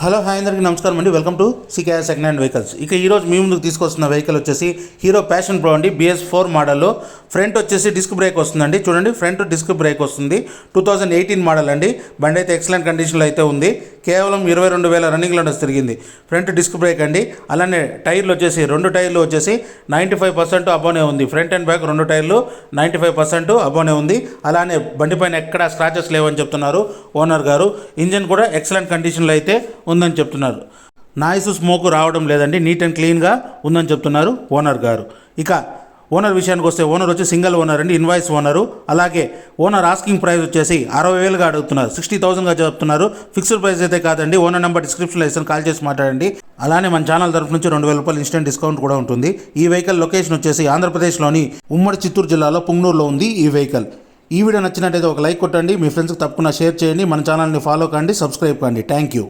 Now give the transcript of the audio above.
Hello hi అందరికీ నమస్కారం అండి. Welcome to CK second hand vehicles. ఇక ఈరోజు మీ ముందుకు తీసుకొస్తున్న వెహికల్ వచ్చేసి హీరో ప్యాషన్ ప్రో అండి. BS4 మోడల్లో ఫ్రంట్ వచ్చేసి డిస్క్ బ్రేక్ వస్తుందండి. చూడండి, ఫ్రంట్ డిస్క్ బ్రేక్ వస్తుంది. 2018 మోడల్ అండి. బండి అయితే ఎక్సలెంట్ కండిషన్లో అయితే ఉంది. కేవలం 22,000 రన్నింగ్ కిలోమీటర్స్ తిరిగింది. ఫ్రంట్ డిస్క్ బ్రేక్ అండి. అలానే టైర్లు వచ్చేసి రెండు టైర్లు వచ్చేసి 95% అబోనే ఉంది. ఫ్రంట్ అండ్ బ్యాక్ రెండు టైర్లు 95% అబోనే ఉంది. అలానే బండి పైన ఎక్కడ స్క్రాచెస్ లేవని చెప్తున్నారు ఓనర్ గారు. ఇంజన్ కూడా ఎక్సలెంట్ కండిషన్లో అయితే ఉందని చెప్తున్నారు. నాయిస్ స్మోక్ రావడం లేదండి. నీట్ అండ్ క్లీన్గా ఉందని చెప్తున్నారు ఓనర్ గారు. ఇక ఓనర్ విషయానికి వస్తే ఓనర్ వచ్చి సింగిల్ ఓనర్ అండి, ఇన్వాయిస్ ఓనరు. అలాగే ఓనర్ ఆస్కింగ్ ప్రైస్ వచ్చేసి 60,000గా అడుగుతున్నారు. 60,000గా చెప్తున్నారు. ఫిక్స్డ్ ప్రైస్ అయితే కాదండి. ఓనర్ నెంబర్ డిస్క్రిప్షన్లో ఇస్తాను, కాల్ చేసి మాట్లాడండి. అలానే మన ఛానల్ తరఫు నుంచి 2,000 రూపాయలు ఇన్స్టెంట్ డిస్కౌంట్ కూడా ఉంటుంది. ఈ వెహికల్ లొకేషన్ వచ్చేసి ఆంధ్రప్రదేశ్లోని ఉమ్మడి చిత్తూరు జిల్లాలో పుంగనూరులో ఉంది ఈ వెహికల్. ఈ వీడియో నచ్చినట్టయితే ఒక లైక్ కొట్టండి, మీ ఫ్రెండ్స్కి తప్పకుండా షేర్ చేయండి. మన ఛానల్ని ఫాలో కండి, సబ్స్క్రైబ్ కండి. Thank you.